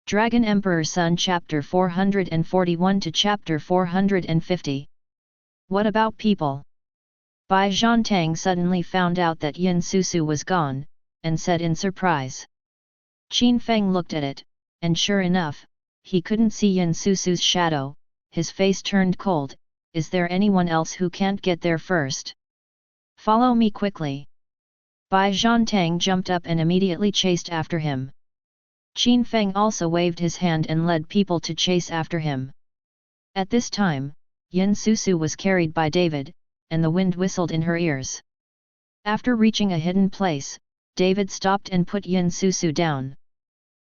Dragon Emperor Sun Chapter 441 to Chapter 450. What about people? Bai Zhantang suddenly found out that Yin Susu was gone, and said in surprise. Qin Feng looked at it, and sure enough, he couldn't see Yin Susu's shadow. His face turned cold. Is there anyone else who can't get there first? Follow me quickly. Bai Zhantang jumped up and immediately chased after him. Qin Feng also waved his hand and led people to chase after him. At this time, Yin Susu was carried by David, and the wind whistled in her ears. After reaching a hidden place, David stopped and put Yin Susu down.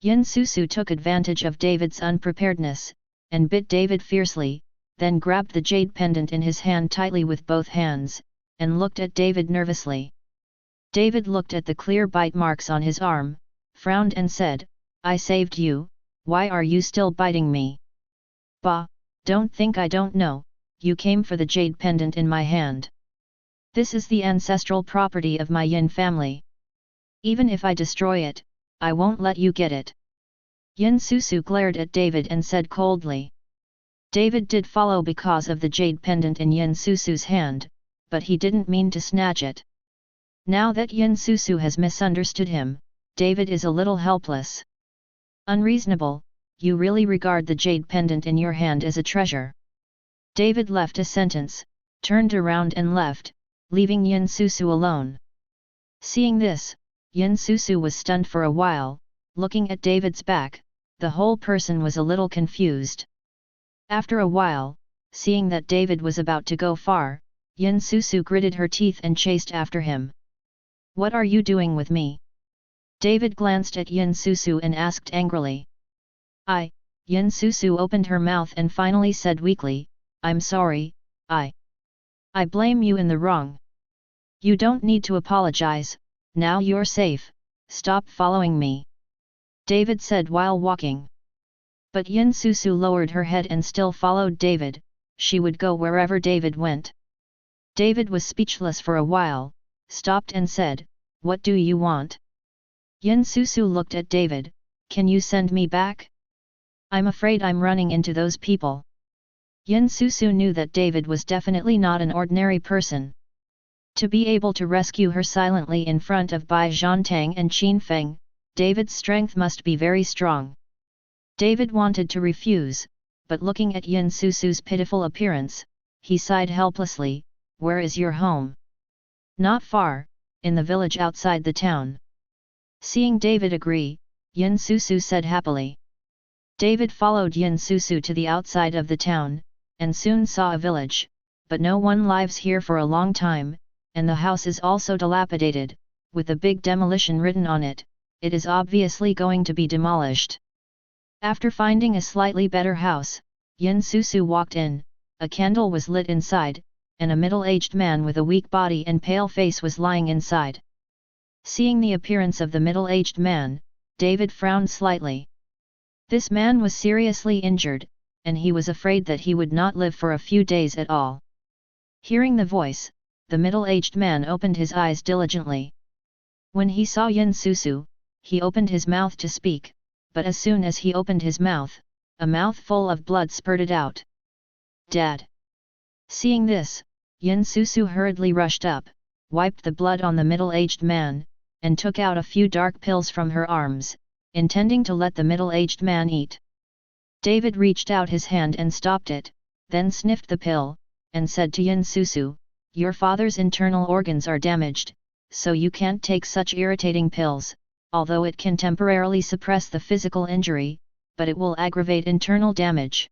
Yin Susu took advantage of David's unpreparedness, and bit David fiercely, then grabbed the jade pendant in his hand tightly with both hands, and looked at David nervously. David looked at the clear bite marks on his arm, frowned and said, "I saved you, why are you still biting me?" "Bah, don't think I don't know, you came for the jade pendant in my hand. This is the ancestral property of my Yin family. Even if I destroy it, I won't let you get it." Yin Susu glared at David and said coldly. David did follow because of the jade pendant in Yin Susu's hand, but he didn't mean to snatch it. Now that Yin Susu has misunderstood him, David is a little helpless. "Unreasonable, you really regard the jade pendant in your hand as a treasure." David left a sentence, turned around and left, leaving Yin Susu alone. Seeing this, Yin Susu was stunned for a while, looking at David's back. The whole person was a little confused. After a while, seeing that David was about to go far, Yin Susu gritted her teeth and chased after him. "What are you doing with me?" David glanced at Yin Susu and asked angrily. Yin Susu opened her mouth and finally said weakly, "I'm sorry, I blame you in the wrong." "You don't need to apologize, now you're safe, stop following me," David said while walking. But Yin Susu lowered her head and still followed David. She would go wherever David went. David was speechless for a while, stopped and said, "What do you want?" Yin Susu looked at David, "Can you send me back? I'm afraid I'm running into those people." Yin Susu knew that David was definitely not an ordinary person. To be able to rescue her silently in front of Bai Zhantang and Qin Feng, David's strength must be very strong. David wanted to refuse, but looking at Yin Susu's pitiful appearance, he sighed helplessly, "Where is your home?" "Not far, in the village outside the town." Seeing David agree, Yin Susu said happily. David followed Yin Susu to the outside of the town, and soon saw a village, but no one lives here for a long time, and the house is also dilapidated, with a big demolition written on it. It is obviously going to be demolished. After finding a slightly better house, Yin Susu walked in. A candle was lit inside, and a middle-aged man with a weak body and pale face was lying inside. Seeing the appearance of the middle-aged man, David frowned slightly. This man was seriously injured, and he was afraid that he would not live for a few days at all. Hearing the voice, the middle-aged man opened his eyes diligently. When he saw Yin Susu, he opened his mouth to speak, but as soon as he opened his mouth, a mouthful of blood spurted out. "Dad!" Seeing this, Yin Susu hurriedly rushed up, wiped the blood on the middle-aged man, and took out a few dark pills from her arms, intending to let the middle-aged man eat. David reached out his hand and stopped it, then sniffed the pill, and said to Yin Susu, "Your father's internal organs are damaged, so you can't take such irritating pills, although it can temporarily suppress the physical injury, but it will aggravate internal damage."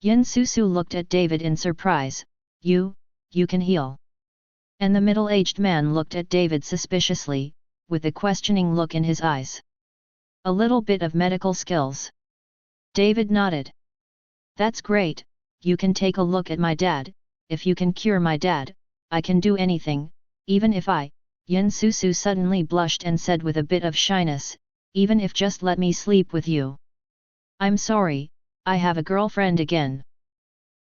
Yin Susu looked at David in surprise, You can heal?" And the middle-aged man looked at David suspiciously, with a questioning look in his eyes. "A little bit of medical skills." David nodded. "That's great, you can take a look at my dad. If you can cure my dad, I can do anything, even if Yin Susu suddenly blushed and said with a bit of shyness, "Even if just let me sleep with you." "I'm sorry, I have a girlfriend again."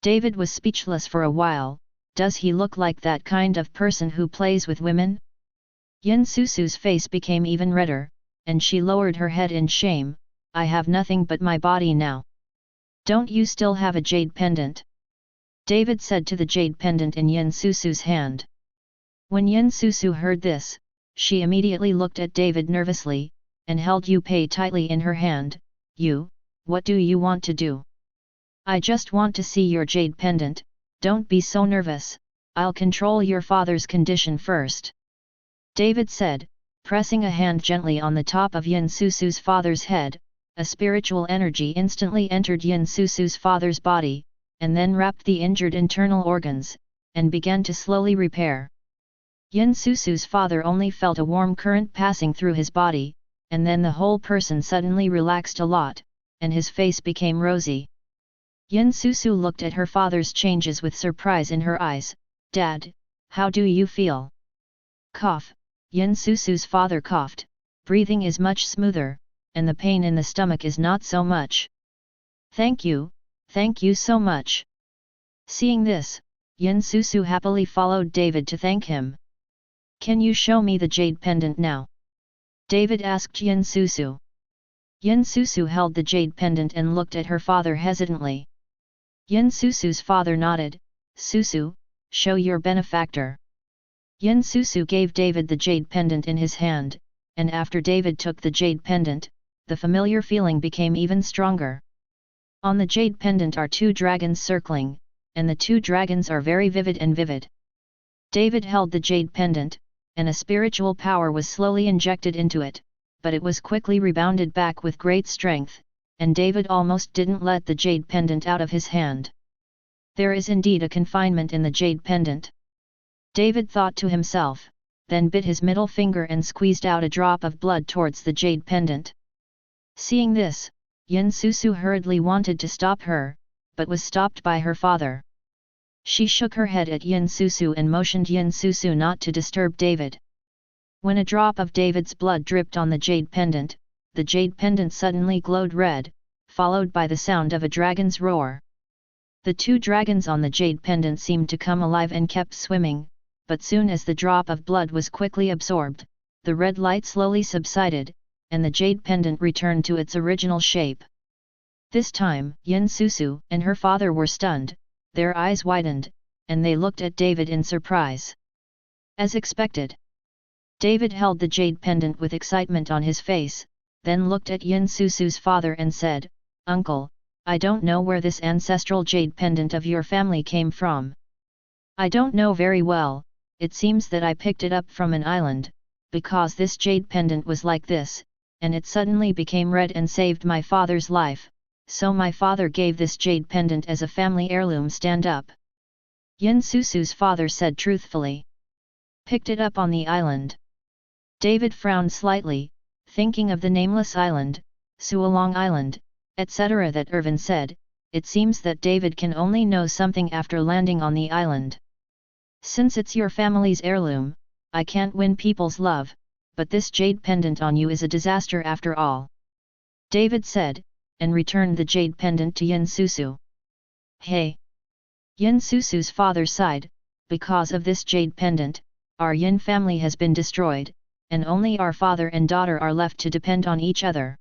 David was speechless for a while. Does he look like that kind of person who plays with women? Yin Susu's face became even redder, and she lowered her head in shame. I have nothing but my body now. Don't you still have a jade pendant? David said to the jade pendant in Yin Susu's hand. When Yin Susu heard this, she immediately looked at David nervously, and held Yu Pei tightly in her hand. You, what do you want to do? I just want to see your jade pendant, don't be so nervous, I'll control your father's condition first. David said, pressing a hand gently on the top of Yin Susu's father's head. A spiritual energy instantly entered Yin Susu's father's body, and then wrapped the injured internal organs, and began to slowly repair. Yin Susu's father only felt a warm current passing through his body, and then the whole person suddenly relaxed a lot, and his face became rosy. Yin Susu looked at her father's changes with surprise in her eyes. Dad, how do you feel? Cough. Yin Susu's father coughed. Breathing is much smoother, and the pain in the stomach is not so much. Thank you so much. Seeing this, Yin Susu happily followed David to thank him. Can you show me the jade pendant now? David asked Yin Susu. Yin Susu held the jade pendant and looked at her father hesitantly. Yin Susu's father nodded. Susu, show your benefactor. Yin Susu gave David the jade pendant in his hand, and after David took the jade pendant, the familiar feeling became even stronger. On the jade pendant are 2 dragons circling, and the 2 dragons are very vivid and vivid. David held the jade pendant, and a spiritual power was slowly injected into it, but it was quickly rebounded back with great strength, and David almost didn't let the jade pendant out of his hand. There is indeed a confinement in the jade pendant. David thought to himself, then bit his middle finger and squeezed out a drop of blood towards the jade pendant. Seeing this, Yin Susu hurriedly wanted to stop her, but was stopped by her father. She shook her head at Yin Susu and motioned Yin Susu not to disturb David. When a drop of David's blood dripped on the jade pendant suddenly glowed red, followed by the sound of a dragon's roar. The 2 dragons on the jade pendant seemed to come alive and kept swimming, but soon as the drop of blood was quickly absorbed, the red light slowly subsided, and the jade pendant returned to its original shape. This time, Yin Susu and her father were stunned, their eyes widened, and they looked at David in surprise. As expected, David held the jade pendant with excitement on his face, then looked at Yin Susu's father and said, Uncle, I don't know where this ancestral jade pendant of your family came from. I don't know very well, it seems that I picked it up from an island, because this jade pendant was like this, and it suddenly became red and saved my father's life, so my father gave this jade pendant as a family heirloom. Stand up. Yin Susu's father said truthfully. Picked it up on the island. David frowned slightly, thinking of the nameless island, Suolong Island, etc. that Irvin said. It seems that David can only know something after landing on the island. Since it's your family's heirloom, I can't win people's love, but this jade pendant on you is a disaster after all. David said, and returned the jade pendant to Yin Susu. Hey! Yin Susu's father sighed, because of this jade pendant, our Yin family has been destroyed, and only our father and daughter are left to depend on each other.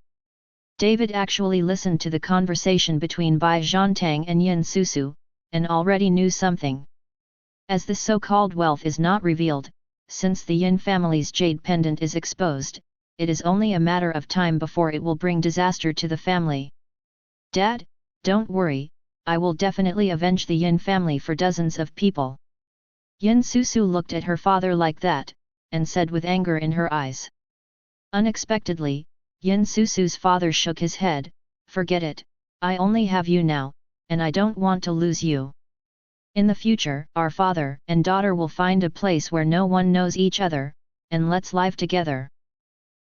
David actually listened to the conversation between Bai Zhantang and Yin Susu, and already knew something. As the so-called wealth is not revealed, since the Yin family's jade pendant is exposed, it is only a matter of time before it will bring disaster to the family. Dad, don't worry, I will definitely avenge the Yin family for dozens of people. Yin Susu looked at her father like that, and said with anger in her eyes. Unexpectedly, Yin Susu's father shook his head. Forget it, I only have you now, and I don't want to lose you. In the future, our father and daughter will find a place where no one knows each other, and let's live together.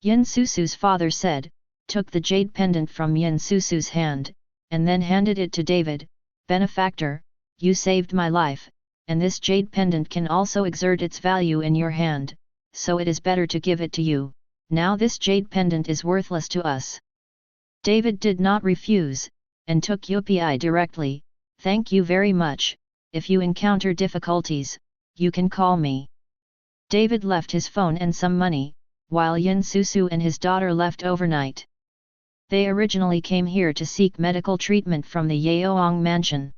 Yin Susu's father said, took the jade pendant from Yin Susu's hand, and then handed it to David. Benefactor, you saved my life, and this jade pendant can also exert its value in your hand, so it is better to give it to you. Now this jade pendant is worthless to us. David did not refuse, and took UPI directly. Thank you very much. If you encounter difficulties, you can call me. David left his phone and some money, while Yin Susu and his daughter left overnight. They originally came here to seek medical treatment from the Yaoang mansion.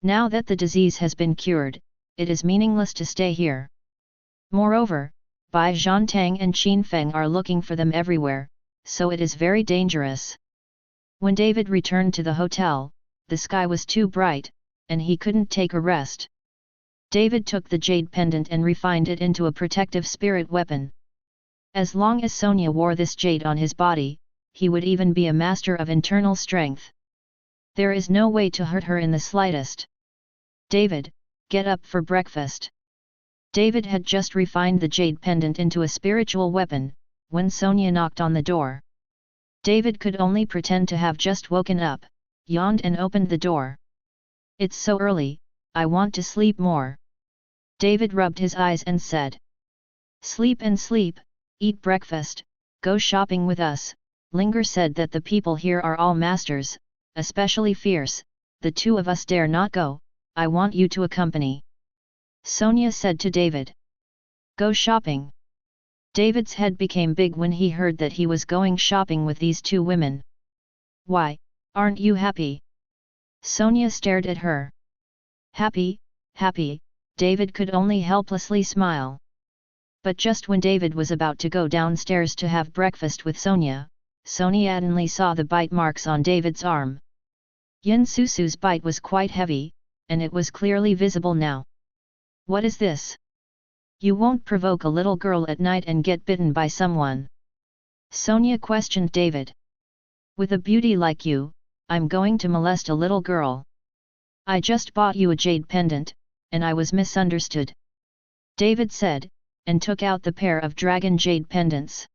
Now that the disease has been cured, it is meaningless to stay here. Moreover, Bai Zhantang and Qin Feng are looking for them everywhere, so it is very dangerous. When David returned to the hotel, the sky was too bright, and he couldn't take a rest. David took the jade pendant and refined it into a protective spirit weapon. As long as Sonia wore this jade on his body, he would even be a master of internal strength. There is no way to hurt her in the slightest. David, get up for breakfast. David had just refined the jade pendant into a spiritual weapon, when Sonia knocked on the door. David could only pretend to have just woken up, yawned and opened the door. It's so early, I want to sleep more. David rubbed his eyes and said. Sleep and sleep, eat breakfast, go shopping with us. Linger said that the people here are all masters, especially fierce, the two of us dare not go, I want you to accompany. Sonia said to David. Go shopping. David's head became big when he heard that he was going shopping with these two women. Why, aren't you happy? Sonia stared at her. Happy, happy, David could only helplessly smile. But just when David was about to go downstairs to have breakfast with Sonia, Sonia suddenly saw the bite marks on David's arm. Yin Susu's bite was quite heavy, and it was clearly visible now. What is this? You won't provoke a little girl at night and get bitten by someone? Sonia questioned David. With a beauty like you, I'm going to molest a little girl. I just bought you a jade pendant, and I was misunderstood. David said, and took out the pair of dragon jade pendants.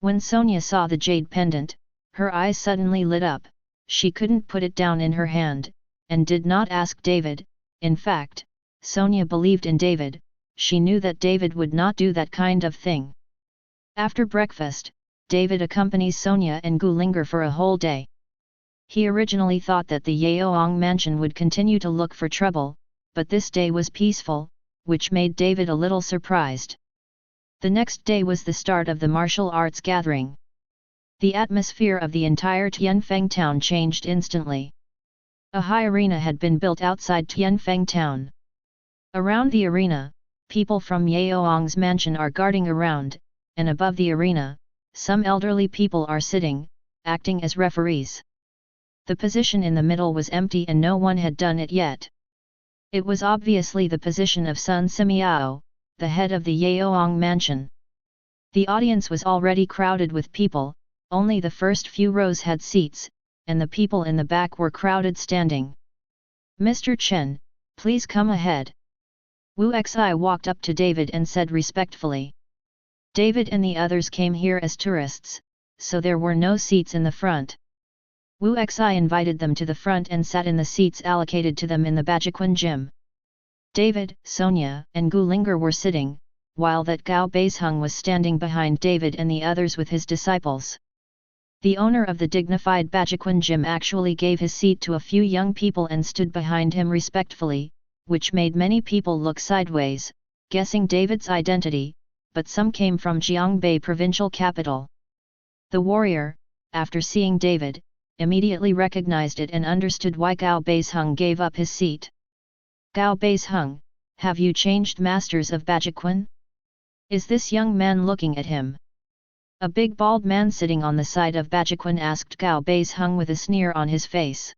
When Sonia saw the jade pendant, her eyes suddenly lit up, she couldn't put it down in her hand, and did not ask David. In fact, Sonia believed in David, she knew that David would not do that kind of thing. After breakfast, David accompanies Sonia and Gu Linger for a whole day. He originally thought that the Yaoang mansion would continue to look for trouble, but this day was peaceful, which made David a little surprised. The next day was the start of the martial arts gathering. The atmosphere of the entire Tianfeng town changed instantly. A high arena had been built outside Tianfeng town. Around the arena, people from Yaoang's mansion are guarding around, and above the arena, some elderly people are sitting, acting as referees. The position in the middle was empty and no one had done it yet. It was obviously the position of Sun Simiao, the head of the Yaoang mansion. The audience was already crowded with people, only the first few rows had seats, and the people in the back were crowded standing. Mr. Chen, please come ahead. Wu Xi walked up to David and said respectfully. David and the others came here as tourists, so there were no seats in the front. Wu Xi invited them to the front and sat in the seats allocated to them in the Bajiquan gym. David, Sonia, and Gu Linger were sitting, while that Gao Beisheng was standing behind David and the others with his disciples. The owner of the dignified Bajiquan gym actually gave his seat to a few young people and stood behind him respectfully, which made many people look sideways, guessing David's identity, but some came from Jiangbei provincial capital. The warrior, after seeing David, immediately recognized it and understood why Gao Beisheng gave up his seat. Gao Beisheng, have you changed masters of Bajiquan? Is this young man looking at him? A big bald man sitting on the side of Bajiquan asked Gao Beisheng with a sneer on his face.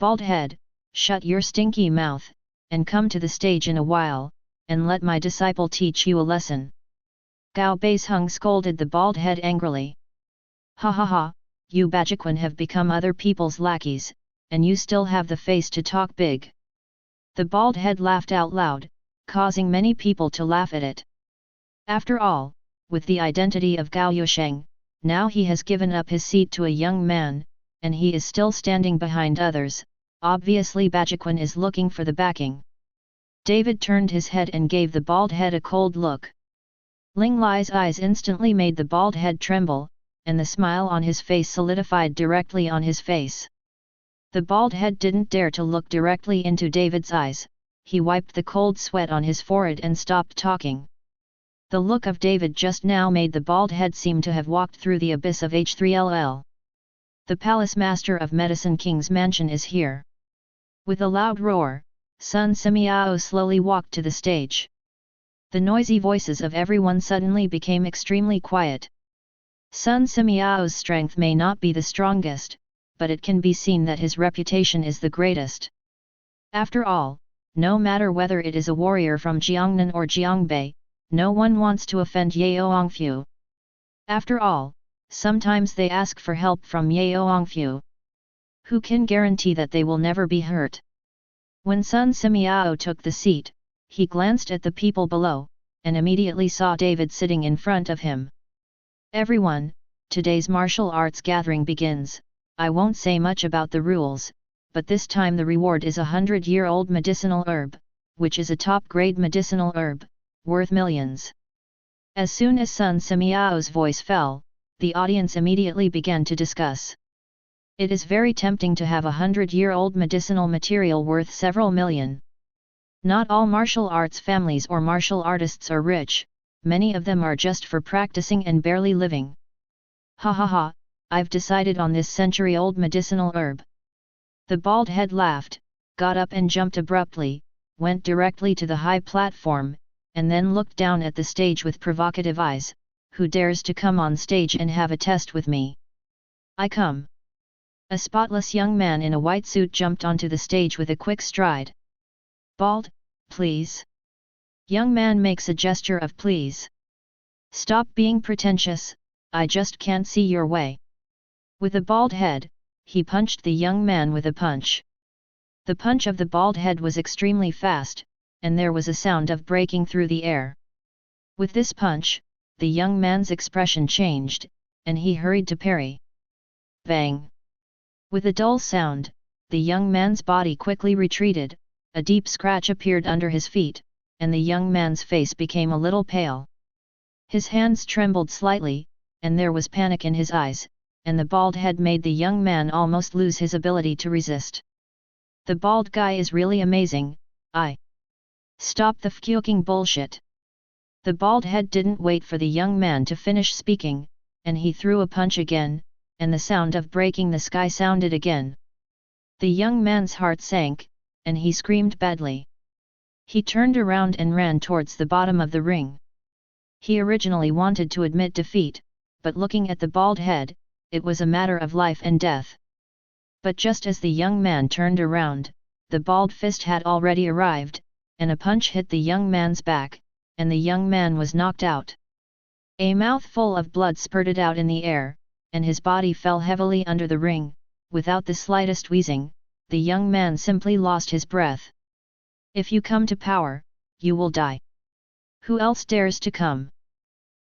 Bald head, shut your stinky mouth, and come to the stage in a while, and let my disciple teach you a lesson. Gao Beisheng scolded the bald head angrily. Ha ha ha, you Bajiquan have become other people's lackeys, and you still have the face to talk big. The bald head laughed out loud, causing many people to laugh at it. After all, with the identity of Gao Yusheng, now he has given up his seat to a young man, and he is still standing behind others. Obviously Bajiquan is looking for the backing. David turned his head and gave the bald head a cold look. Ling Lai's eyes instantly made the bald head tremble, and the smile on his face solidified directly on his face. The bald head didn't dare to look directly into David's eyes, he wiped the cold sweat on his forehead and stopped talking. The look of David just now made the bald head seem to have walked through the abyss of H3LL. The palace master of Medicine King's mansion is here. With a loud roar, Sun Simiao slowly walked to the stage. The noisy voices of everyone suddenly became extremely quiet. Sun Simiao's strength may not be the strongest, but it can be seen that his reputation is the greatest. After all, no matter whether it is a warrior from Jiangnan or Jiangbei, no one wants to offend Yaoangfu. After all, sometimes they ask for help from Yaoangfu. Who can guarantee that they will never be hurt? When Sun Simiao took the seat, he glanced at the people below, and immediately saw David sitting in front of him. Everyone, today's martial arts gathering begins. I won't say much about the rules, but this time the reward is a 100-year-old medicinal herb, which is a top-grade medicinal herb, worth millions. As soon as Sun Simiao's voice fell, the audience immediately began to discuss. It is very tempting to have a 100-year-old medicinal material worth several million. Not all martial arts families or martial artists are rich, many of them are just for practicing and barely living. Ha ha ha, I've decided on this century-old medicinal herb. The bald head laughed, got up and jumped abruptly, went directly to the high platform, and then looked down at the stage with provocative eyes. Who dares to come on stage and have a test with me? I come. A spotless young man in a white suit jumped onto the stage with a quick stride. Bald, please. Young man makes a gesture of please. Stop being pretentious, I just can't see your way. With a bald head, he punched the young man with a punch. The punch of the bald head was extremely fast, and there was a sound of breaking through the air. With this punch, the young man's expression changed, and he hurried to parry. Bang! With a dull sound, the young man's body quickly retreated, a deep scratch appeared under his feet, and the young man's face became a little pale. His hands trembled slightly, and there was panic in his eyes, and the bald head made the young man almost lose his ability to resist. The bald guy is really amazing, Stop the fucking bullshit. The bald head didn't wait for the young man to finish speaking, and he threw a punch again, and the sound of breaking the sky sounded again. The young man's heart sank, and he screamed badly. He turned around and ran towards the bottom of the ring. He originally wanted to admit defeat, but looking at the bald head, it was a matter of life and death. But just as the young man turned around, the bald fist had already arrived, and a punch hit the young man's back, and the young man was knocked out. A mouthful of blood spurted out in the air, and his body fell heavily under the ring. Without the slightest wheezing, the young man simply lost his breath. If you come to power, you will die. Who else dares to come?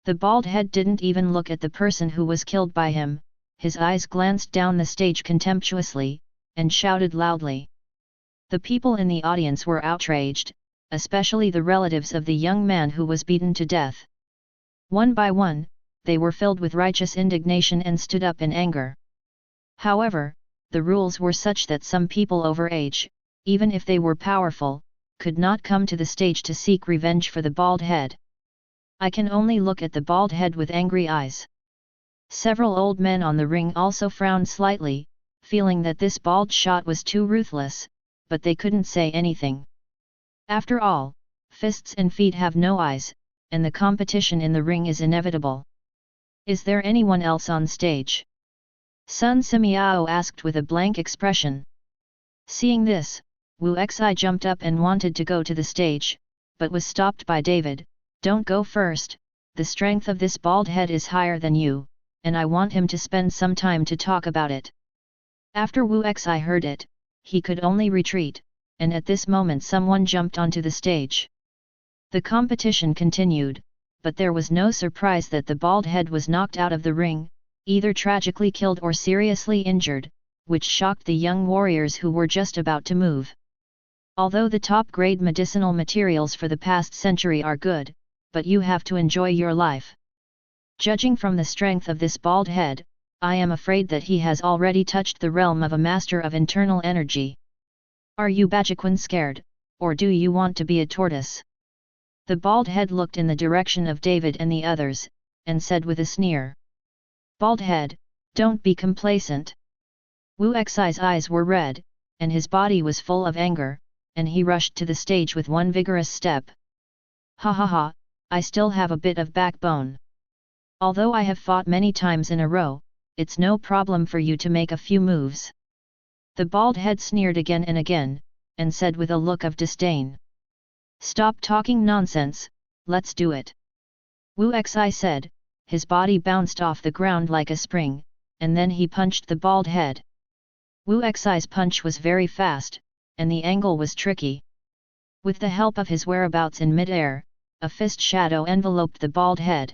The bald head didn't even look at the person who was killed by him, his eyes glanced down the stage contemptuously, and shouted loudly. The people in the audience were outraged, especially the relatives of the young man who was beaten to death. One by one, they were filled with righteous indignation and stood up in anger. However, the rules were such that some people over age, even if they were powerful, could not come to the stage to seek revenge for the bald head. I can only look at the bald head with angry eyes. Several old men on the ring also frowned slightly, feeling that this bald shot was too ruthless, but they couldn't say anything. After all, fists and feet have no eyes, and the competition in the ring is inevitable. Is there anyone else on stage? Sun Simiao asked with a blank expression. Seeing this, Wu Xi jumped up and wanted to go to the stage, but was stopped by David. Don't go first, the strength of this bald head is higher than you, and I want him to spend some time to talk about it. After Wu Xi heard it, he could only retreat, and at this moment someone jumped onto the stage. The competition continued, but there was no surprise that the bald head was knocked out of the ring, either tragically killed or seriously injured, which shocked the young warriors who were just about to move. Although the top-grade medicinal materials for the past century are good, but you have to enjoy your life. Judging from the strength of this bald head, I am afraid that he has already touched the realm of a master of internal energy. Are you Bajiquan scared, or do you want to be a tortoise? The bald head looked in the direction of David and the others, and said with a sneer. Bald head, don't be complacent. Wu Xi's eyes were red, and his body was full of anger, and he rushed to the stage with one vigorous step. Ha ha ha, I still have a bit of backbone. Although I have fought many times in a row, it's no problem for you to make a few moves. The bald head sneered again and again, and said with a look of disdain. Stop talking nonsense, let's do it. Wu Xi said, his body bounced off the ground like a spring, and then he punched the bald head. Wu Xi's punch was very fast, and the angle was tricky. With the help of his whereabouts in mid-air, a fist shadow enveloped the bald head.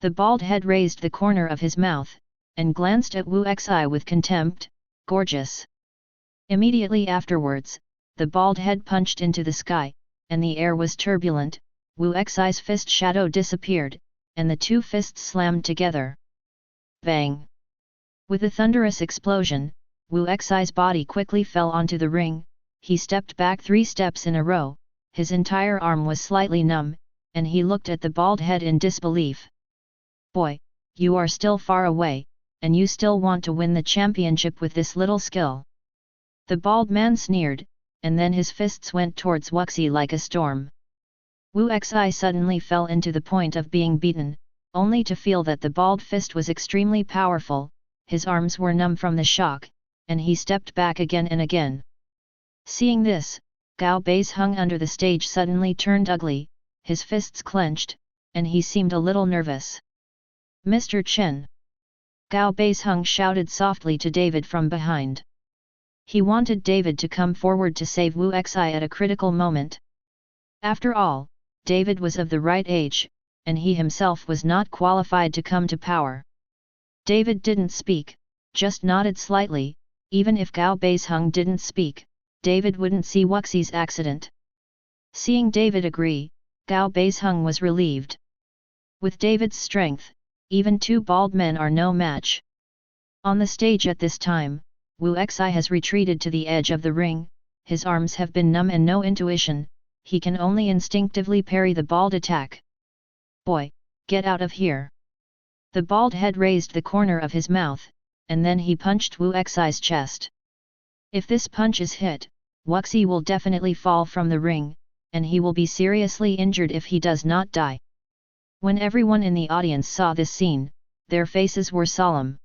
The bald head raised the corner of his mouth, and glanced at Wu Xi with contempt. Gorgeous. Immediately afterwards, the bald head punched into the sky, and the air was turbulent. Wu Xi's fist shadow disappeared, and the two fists slammed together. Bang! With a thunderous explosion, Wu Xi's body quickly fell onto the ring. He stepped back 3 steps in a row, his entire arm was slightly numb, and he looked at the bald head in disbelief. Boy, you are still far away, and you still want to win the championship with this little skill. The bald man sneered, and then his fists went towards Wuxi like a storm. Wu Xi suddenly fell into the point of being beaten, only to feel that the bald fist was extremely powerful, his arms were numb from the shock, and he stepped back again and again. Seeing this, Gao Bei's hung under the stage suddenly turned ugly, his fists clenched, and he seemed a little nervous. Mr. Chen! Gao Bei's hung shouted softly to David from behind. He wanted David to come forward to save Wu Xi at a critical moment. After all, David was of the right age, and he himself was not qualified to come to power. David didn't speak, just nodded slightly. Even if Gao Bei's hung didn't speak, David wouldn't see Wuxi's accident. Seeing David agree, Gao Bei's hung was relieved. With David's strength, even 2 bald men are no match. On the stage at this time, Wu Xi has retreated to the edge of the ring, his arms have been numb and no intuition, he can only instinctively parry the bald attack. Boy, get out of here! The bald head raised the corner of his mouth, and then he punched Wu Xi's chest. If this punch is hit, Wuxi will definitely fall from the ring, and he will be seriously injured if he does not die. When everyone in the audience saw this scene, their faces were solemn.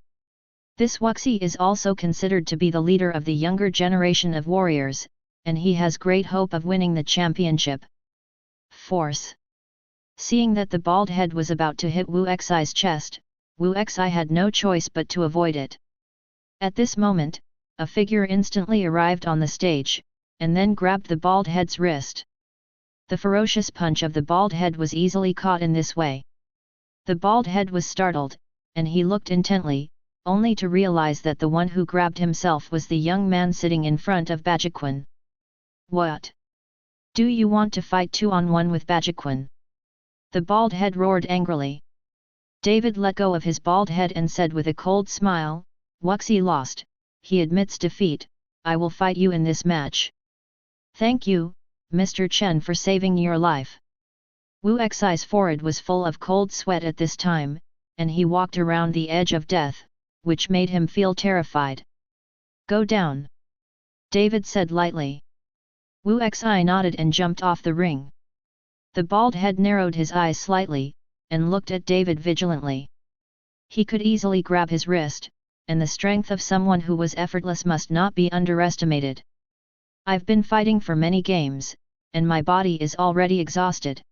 This Wuxi is also considered to be the leader of the younger generation of warriors, and he has great hope of winning the championship. Force. Seeing that the bald head was about to hit Wu Xi's chest, Wu Xi had no choice but to avoid it. At this moment, a figure instantly arrived on the stage, and then grabbed the bald head's wrist. The ferocious punch of the bald head was easily caught in this way. The bald head was startled, and he looked intently, only to realize that the one who grabbed himself was the young man sitting in front of Bajiquan. What? Do you want to fight 2-on-1 with Bajiquan? The bald head roared angrily. David let go of his bald head and said with a cold smile, Wuxi lost, he admits defeat, I will fight you in this match. Thank you, Mr. Chen, for saving your life. Wu Xi's forehead was full of cold sweat at this time, and he walked around the edge of death, which made him feel terrified. Go down. David said lightly. Wu Xi nodded and jumped off the ring. The bald head narrowed his eyes slightly, and looked at David vigilantly. He could easily grab his wrist, and the strength of someone who was effortless must not be underestimated. I've been fighting for many games, and my body is already exhausted.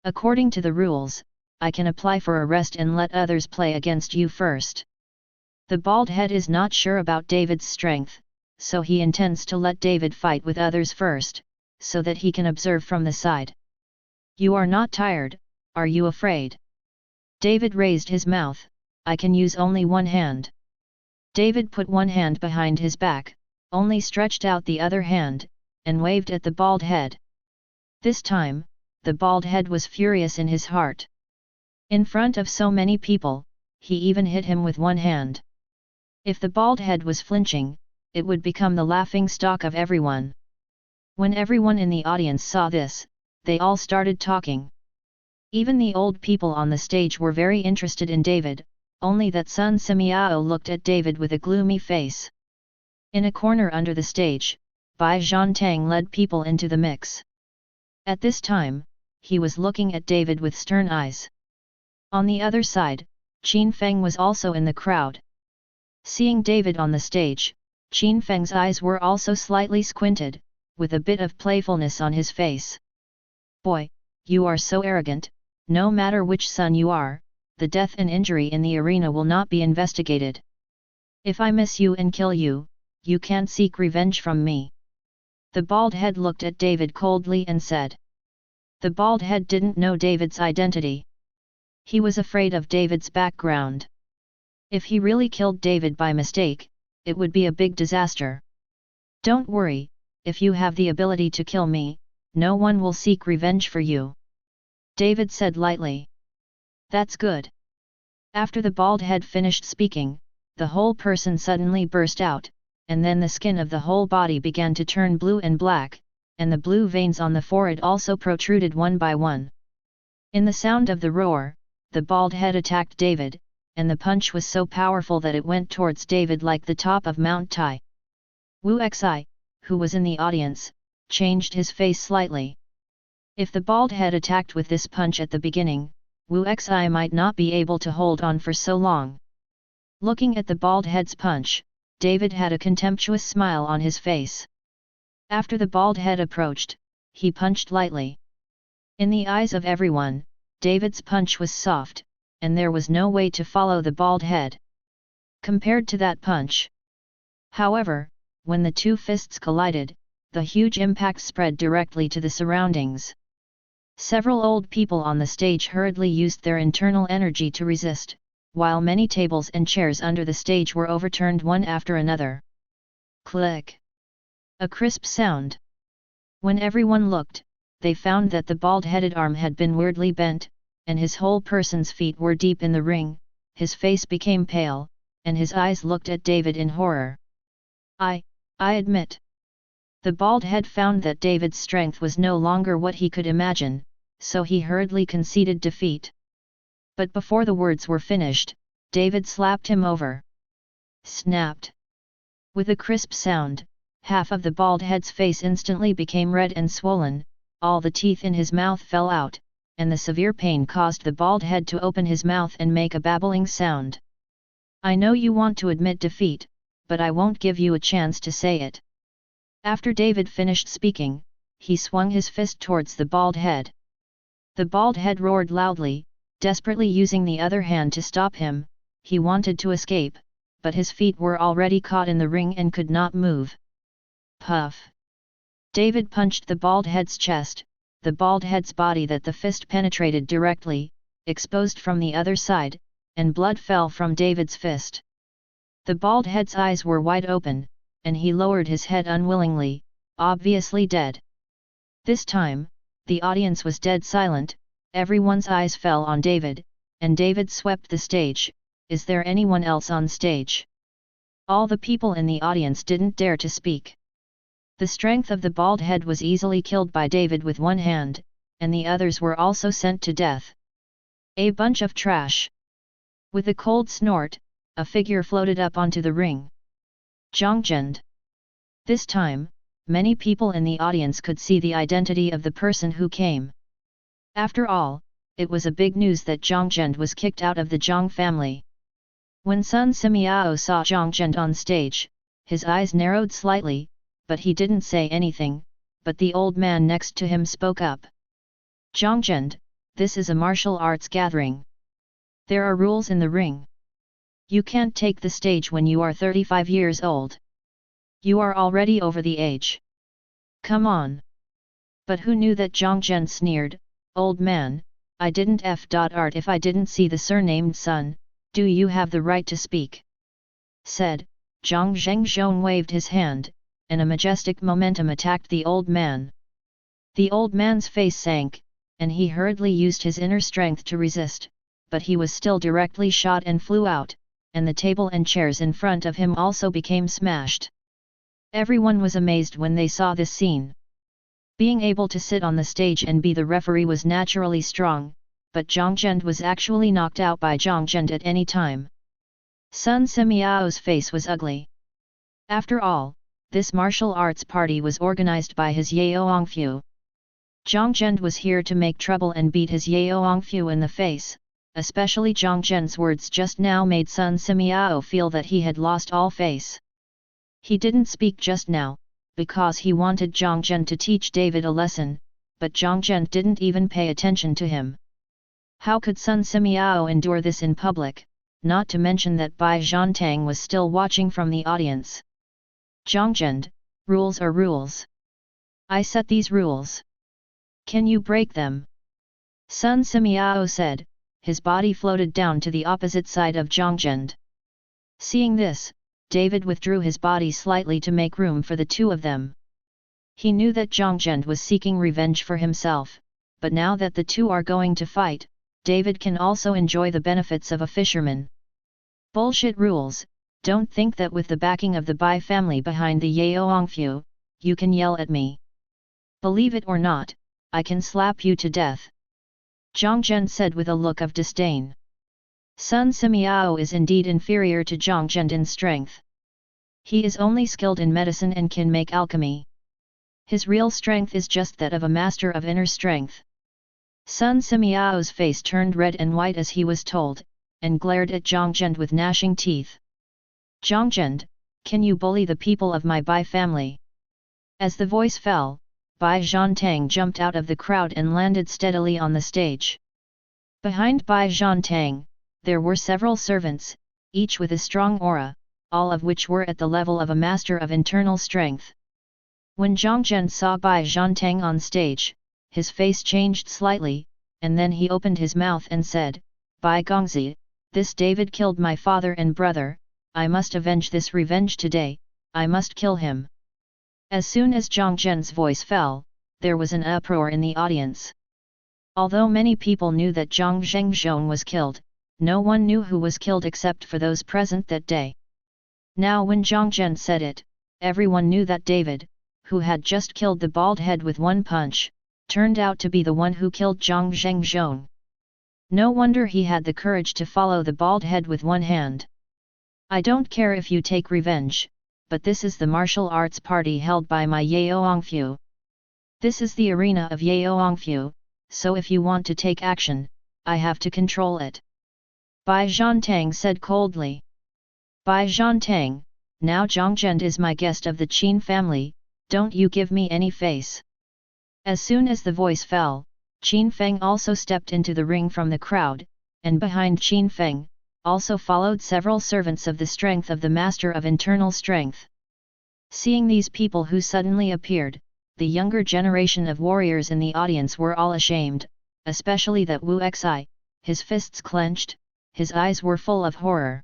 According to the rules, I can apply for a rest and let others play against you first. The bald head is not sure about David's strength, so he intends to let David fight with others first, so that he can observe from the side. You are not tired, are you afraid? David raised his mouth, I can use only one hand. David put one hand behind his back, only stretched out the other hand, and waved at the bald head. This time, the bald head was furious in his heart. In front of so many people, he even hit him with one hand. If the bald head was flinching, it would become the laughing stock of everyone. When everyone in the audience saw this, they all started talking. Even the old people on the stage were very interested in David, only that Sun Simiao looked at David with a gloomy face. In a corner under the stage, Bai Zhantang led people into the mix. At this time, he was looking at David with stern eyes. On the other side, Qin Feng was also in the crowd. Seeing David on the stage, Qin Feng's eyes were also slightly squinted, with a bit of playfulness on his face. "Boy, you are so arrogant, no matter which son you are, the death and injury in the arena will not be investigated. If I miss you and kill you, you can't seek revenge from me." The bald head looked at David coldly and said. The bald head didn't know David's identity. He was afraid of David's background. If he really killed David by mistake, it would be a big disaster. "Don't worry, if you have the ability to kill me, no one will seek revenge for you," David said lightly. "That's good." After the bald head finished speaking, the whole person suddenly burst out, and then the skin of the whole body began to turn blue and black, and the blue veins on the forehead also protruded one by one. In the sound of the roar, the bald head attacked David, and the punch was so powerful that it went towards David like the top of Mount Tai. Wu Xi, who was in the audience, changed his face slightly. If the bald head attacked with this punch at the beginning, Wu Xi might not be able to hold on for so long. Looking at the bald head's punch, David had a contemptuous smile on his face. After the bald head approached, he punched lightly. In the eyes of everyone, David's punch was soft, and there was no way to follow the bald head compared to that punch. However, when the two fists collided, the huge impact spread directly to the surroundings. Several old people on the stage hurriedly used their internal energy to resist, while many tables and chairs under the stage were overturned one after another. Click! A crisp sound. When everyone looked, they found that the bald-headed arm had been weirdly bent, and his whole person's feet were deep in the ring. His face became pale, and his eyes looked at David in horror. I admit." The bald head found that David's strength was no longer what he could imagine, so he hurriedly conceded defeat. But before the words were finished, David slapped him over. Snapped! With a crisp sound, half of the bald head's face instantly became red and swollen, all the teeth in his mouth fell out, and the severe pain caused the bald head to open his mouth and make a babbling sound. "I know you want to admit defeat, but I won't give you a chance to say it." After David finished speaking, he swung his fist towards the bald head. The bald head roared loudly, desperately using the other hand to stop him. He wanted to escape, but his feet were already caught in the ring and could not move. Puff! David punched the bald head's chest, the bald head's body that the fist penetrated directly, exposed from the other side, and blood fell from David's fist. The bald head's eyes were wide open, and he lowered his head unwillingly, obviously dead. This time, the audience was dead silent. Everyone's eyes fell on David, and David swept the stage. "Is there anyone else on stage?" All the people in the audience didn't dare to speak. The strength of the bald head was easily killed by David with one hand, and the others were also sent to death. A bunch of trash. With a cold snort, a figure floated up onto the ring. Zhangzhen. This time, many people in the audience could see the identity of the person who came. After all, it was a big news that Zhangzhen was kicked out of the Zhang family. When Sun Simiao saw Zhangzhen on stage, his eyes narrowed slightly, but he didn't say anything, but the old man next to him spoke up. "Zhangzhen, this is a martial arts gathering. There are rules in the ring. You can't take the stage when you are 35 years old. You are already over the age. Come on." But who knew that Zhangzhen sneered, "Old man, I didn't art if I didn't see the surnamed Sun, do you have the right to speak?" Said, Zhang Zhengzhong waved his hand, and a majestic momentum attacked the old man. The old man's face sank, and he hurriedly used his inner strength to resist, but he was still directly shot and flew out, and the table and chairs in front of him also became smashed. Everyone was amazed when they saw this scene. Being able to sit on the stage and be the referee was naturally strong, but Zhangzhen was actually knocked out by Zhangzhen at any time. Sun Simiao's face was ugly. After all, this martial arts party was organized by his Yeongfu. Zhang Zhen was here to make trouble and beat his Yeongfu in the face, especially Zhang Zhen's words just now made Sun Simiao feel that he had lost all face. He didn't speak just now, because he wanted Zhang Zhen to teach David a lesson, but Zhang Zhen didn't even pay attention to him. How could Sun Simiao endure this in public, not to mention that Bai Zhantang was still watching from the audience? Zhang Zhen, rules are rules. I set these rules. Can you break them? Sun Simiao said, his body floated down to the opposite side of Zhang Zhen. Seeing this, David withdrew his body slightly to make room for the two of them. He knew that Zhang Zhen was seeking revenge for himself, but now that the two are going to fight, David can also enjoy the benefits of a fisherman. Bullshit rules. Don't think that with the backing of the Bai family behind the Yeongfu, you can yell at me. Believe it or not, I can slap you to death. Zhang Zhen said with a look of disdain. Sun Simiao is indeed inferior to Zhang Zhen in strength. He is only skilled in medicine and can make alchemy. His real strength is just that of a master of inner strength. Sun Simiao's face turned red and white as he was told, and glared at Zhang Zhen with gnashing teeth. Zhang Zhen, can you bully the people of my Bai family? As the voice fell, Bai Zhantang jumped out of the crowd and landed steadily on the stage. Behind Bai Zhantang, there were several servants, each with a strong aura, all of which were at the level of a master of internal strength. When Zhang Zhen saw Bai Zhantang on stage, his face changed slightly, and then he opened his mouth and said, Bai Gongzi, this David killed my father and brother, I must avenge this revenge today, I must kill him. As soon as Zhang Zhen's voice fell, there was an uproar in the audience. Although many people knew that Zhang Zhengzhong was killed, no one knew who was killed except for those present that day. Now when Zhang Zhen said it, everyone knew that David, who had just killed the bald head with one punch, turned out to be the one who killed Zhang Zhengzhong. No wonder he had the courage to follow the bald head with one hand. I don't care if you take revenge, but this is the martial arts party held by my Yeongfu. This is the arena of Yeongfu, so if you want to take action, I have to control it. Bai Zhantang said coldly. Bai Zhantang, now Zhang Zhen is my guest of the Qin family, don't you give me any face. As soon as the voice fell, Qin Feng also stepped into the ring from the crowd, and behind Qin Feng, also followed several servants of the strength of the Master of Internal Strength. Seeing these people who suddenly appeared, the younger generation of warriors in the audience were all ashamed, especially that Wu Xi, his fists clenched, his eyes were full of horror.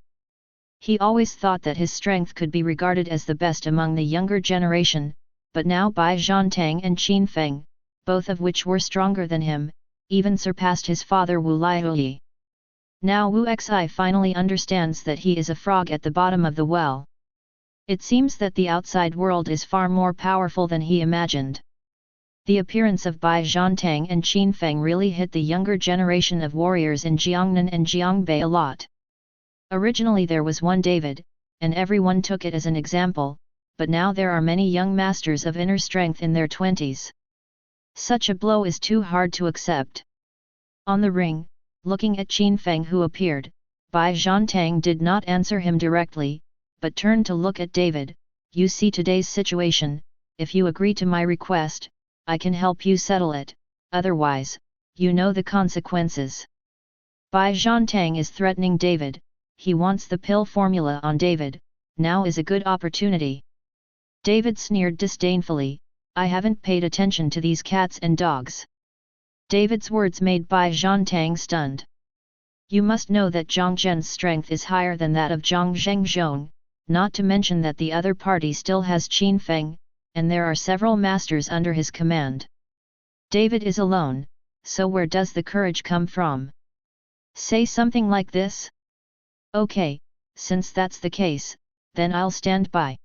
He always thought that his strength could be regarded as the best among the younger generation, but now Bai Zhantang and Qin Feng, both of which were stronger than him, even surpassed his father Wu Liuyi. Now Wu Xi finally understands that he is a frog at the bottom of the well. It seems that the outside world is far more powerful than he imagined. The appearance of Bai Zhantang and Qin Feng really hit the younger generation of warriors in Jiangnan and Jiangbei a lot. Originally there was one David, and everyone took it as an example, but now there are many young masters of inner strength in their 20s. Such a blow is too hard to accept. On the ring, looking at Qin Feng who appeared, Bai Zhantang did not answer him directly, but turned to look at David. You see today's situation, if you agree to my request, I can help you settle it, otherwise, you know the consequences. Bai Zhantang is threatening David, he wants the pill formula on David, now is a good opportunity. David sneered disdainfully, I haven't paid attention to these cats and dogs. David's words made Bai Zhantang stunned. You must know that Zhang Zhen's strength is higher than that of Zhang Zhengzhong, not to mention that the other party still has Qin Feng, and there are several masters under his command. David is alone, so where does the courage come from? Say something like this? Okay, since that's the case, then I'll stand by.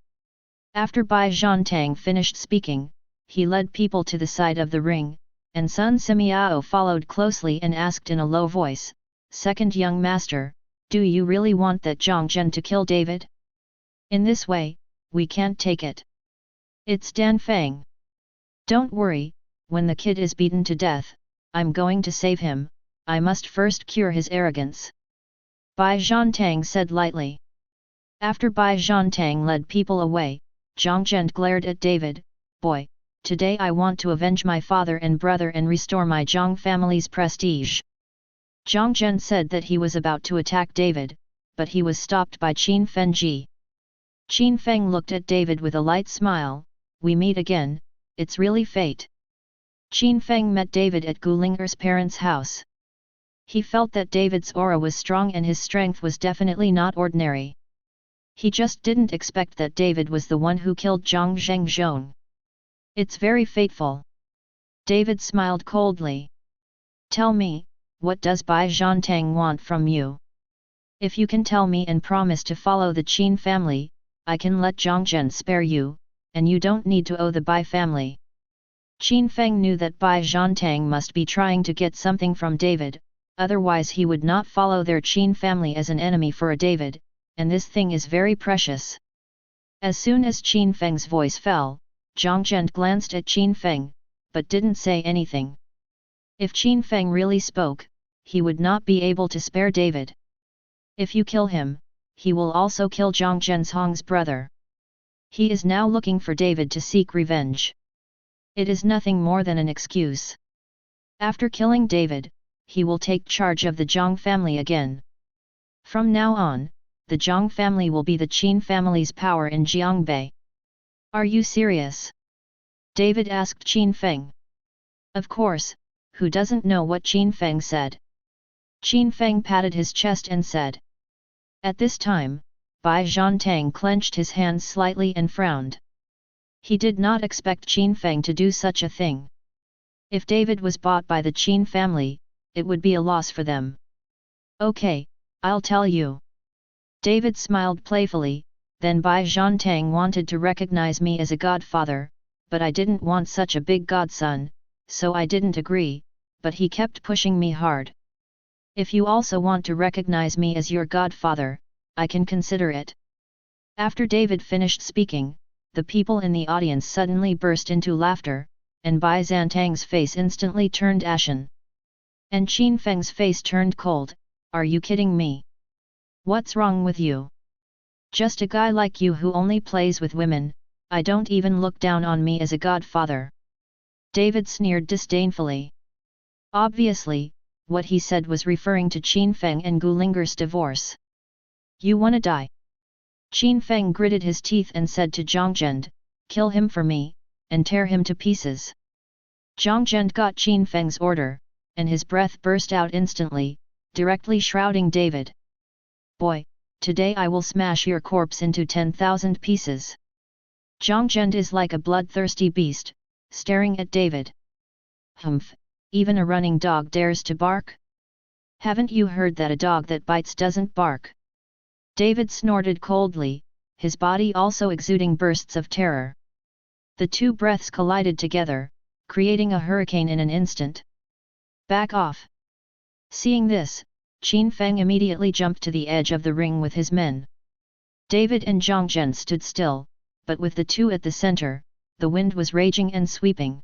After Bai Zhantang finished speaking, he led people to the side of the ring, and Sun Simiao followed closely and asked in a low voice, Second young master, do you really want that Zhang Zhen to kill David? In this way, we can't take it. It's Dan Feng. Don't worry, when the kid is beaten to death, I'm going to save him, I must first cure his arrogance. Bai Zhantang said lightly. After Bai Zhantang led people away, Zhang Zheng glared at David, boy, today I want to avenge my father and brother and restore my Zhang family's prestige. Zhang Zheng said that he was about to attack David, but he was stopped by Qin Fengji. Qin Feng looked at David with a light smile, we meet again, it's really fate. Qin Feng met David at Gulinger's parents' house. He felt that David's aura was strong and his strength was definitely not ordinary. He just didn't expect that David was the one who killed Zhang Zhengzhong. It's very fateful. David smiled coldly. Tell me, what does Bai Zhantang want from you? If you can tell me and promise to follow the Qin family, I can let Zhang Zhen spare you, and you don't need to owe the Bai family. Qin Feng knew that Bai Zhantang must be trying to get something from David, otherwise he would not follow their Qin family as an enemy for a David, and this thing is very precious. As soon as Qin Feng's voice fell, Zhang Zhen glanced at Qin Feng, but didn't say anything. If Qin Feng really spoke, he would not be able to spare David. If you kill him, he will also kill Zhang Zhenzhong's brother. He is now looking for David to seek revenge. It is nothing more than an excuse. After killing David, he will take charge of the Zhang family again. From now on, the Zhang family will be the Qin family's power in Jiangbei. Are you serious? David asked Qin Feng. Of course, who doesn't know what Qin Feng said? Qin Feng patted his chest and said. At this time, Bai Zhantang clenched his hands slightly and frowned. He did not expect Qin Feng to do such a thing. If David was bought by the Qin family, it would be a loss for them. Okay, I'll tell you. David smiled playfully, then Bai Zhantang wanted to recognize me as a godfather, but I didn't want such a big godson, so I didn't agree, but he kept pushing me hard. If you also want to recognize me as your godfather, I can consider it. After David finished speaking, the people in the audience suddenly burst into laughter, and Bai Zhantang's face instantly turned ashen. And Qin Feng's face turned cold, are you kidding me? What's wrong with you? Just a guy like you who only plays with women, I don't even look down on me as a godfather. David sneered disdainfully. Obviously, what he said was referring to Qin Feng and Gulinger's divorce. You wanna die? Qin Feng gritted his teeth and said to Zhang Zheng, kill him for me, and tear him to pieces. Zhang Zheng got Qin Feng's order, and his breath burst out instantly, directly shrouding David. Boy, today I will smash your corpse into 10,000 pieces. Zhang Zheng is like a bloodthirsty beast, staring at David. Humph, even a running dog dares to bark? Haven't you heard that a dog that bites doesn't bark? David snorted coldly, his body also exuding bursts of terror. The two breaths collided together, creating a hurricane in an instant. Back off! Seeing this, Qin Feng immediately jumped to the edge of the ring with his men. David and Zhang Zhen stood still, but with the two at the center, the wind was raging and sweeping.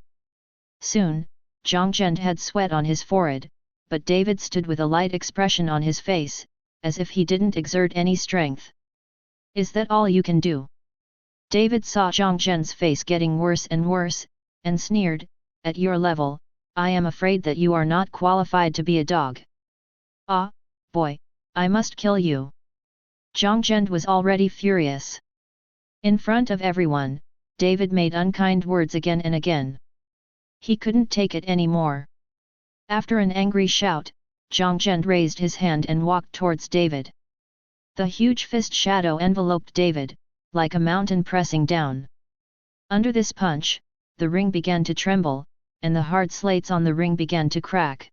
Soon, Zhang Zhen had sweat on his forehead, but David stood with a light expression on his face, as if he didn't exert any strength. Is that all you can do? David saw Zhang Zhen's face getting worse and worse, and sneered, at your level, I am afraid that you are not qualified to be a dog. Ah, boy, I must kill you. Zhang Zhen was already furious. In front of everyone, David made unkind words again and again. He couldn't take it anymore. After an angry shout, Zhang Zhen raised his hand and walked towards David. The huge fist shadow enveloped David, like a mountain pressing down. Under this punch, the ring began to tremble, and the hard slates on the ring began to crack.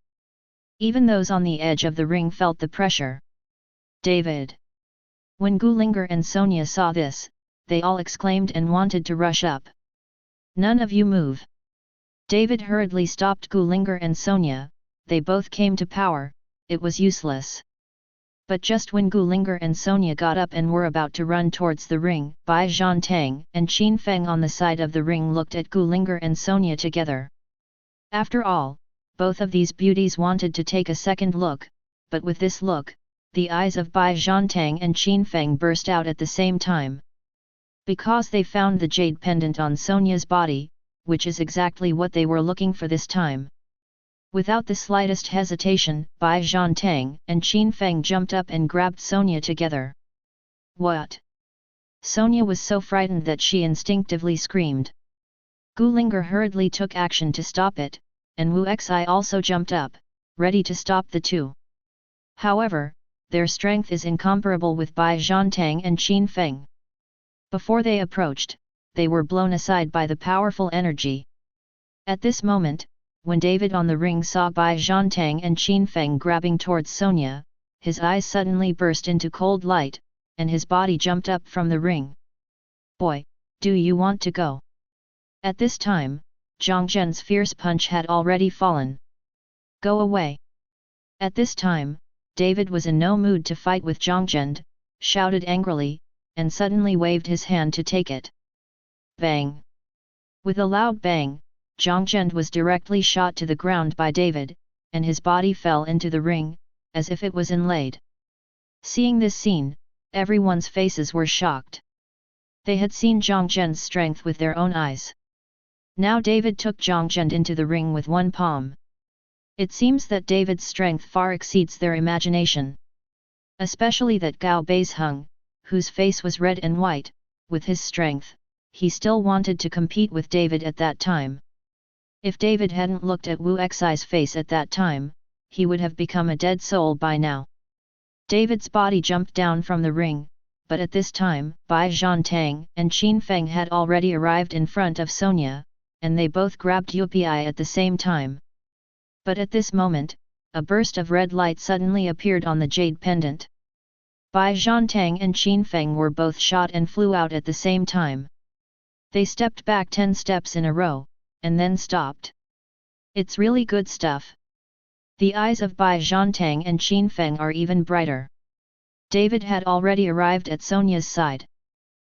Even those on the edge of the ring felt the pressure. David! When Gulinger and Sonia saw this, they all exclaimed and wanted to rush up. None of you move! David hurriedly stopped Gulinger and Sonia, they both came to power, it was useless. But just when Gu Lingger and Sonia got up and were about to run towards the ring, Bai Zhantang and Qin Feng on the side of the ring looked at Gu Lingger and Sonia together. After all, both of these beauties wanted to take a second look, but with this look, the eyes of Bai Zhantang and Qin Feng burst out at the same time. Because they found the jade pendant on Sonia's body, which is exactly what they were looking for this time. Without the slightest hesitation, Bai Zhantang and Qin Feng jumped up and grabbed Sonia together. What? Sonia was so frightened that she instinctively screamed. Gu Lingger hurriedly took action to stop it, and Wu Xi also jumped up, ready to stop the two. However, their strength is incomparable with Bai Zhantang and Qin Feng. Before they approached, they were blown aside by the powerful energy. At this moment, when David on the ring saw Bai Zhantang and Qin Feng grabbing towards Sonia, his eyes suddenly burst into cold light, and his body jumped up from the ring. Boy, do you want to go? At this time, Zhang Zhen's fierce punch had already fallen. Go away! At this time, David was in no mood to fight with Zhang Zhen, shouted angrily, and suddenly waved his hand to take it. Bang! With a loud bang, Zhang Zhen was directly shot to the ground by David, and his body fell into the ring, as if it was inlaid. Seeing this scene, everyone's faces were shocked. They had seen Zhang Zhen's strength with their own eyes. Now David took Zhang Zhen into the ring with one palm. It seems that David's strength far exceeds their imagination. Especially that Gao Beizheng, whose face was red and white, with his strength, he still wanted to compete with David at that time. If David hadn't looked at Wu Xi's face at that time, he would have become a dead soul by now. David's body jumped down from the ring, but at this time, Bai Zhantang and Qin Feng had already arrived in front of Sonia, and they both grabbed Yupi at the same time. But at this moment, a burst of red light suddenly appeared on the jade pendant. Bai Zhantang and Qin Feng were both shot and flew out at the same time. They stepped back 10 steps in a row, and then stopped. It's really good stuff. The eyes of Bai Zhantang and Qin Feng are even brighter. David had already arrived at Sonia's side.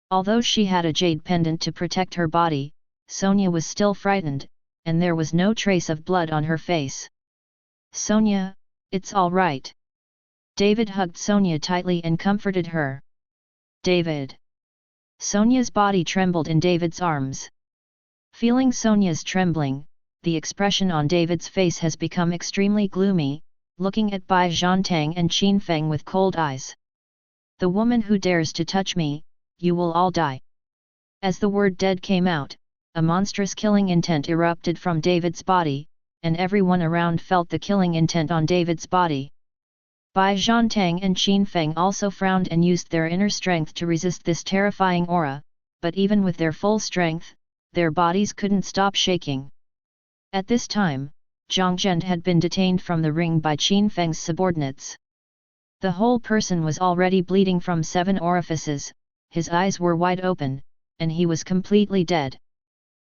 Although she had a jade pendant to protect her body, Sonia was still frightened, and there was no trace of blood on her face. Sonia, it's all right. David hugged Sonia tightly and comforted her. David. Sonia's body trembled in David's arms. Feeling Sonia's trembling, the expression on David's face has become extremely gloomy, looking at Bai Zhantang and Qin Feng with cold eyes. The woman who dares to touch me, you will all die. As the word dead came out, a monstrous killing intent erupted from David's body, and everyone around felt the killing intent on David's body. Bai Zhantang and Qin Feng also frowned and used their inner strength to resist this terrifying aura, but even with their full strength, their bodies couldn't stop shaking. At this time, Zhang Zhen had been detained from the ring by Qin Feng's subordinates. The whole person was already bleeding from 7 orifices, his eyes were wide open, and he was completely dead.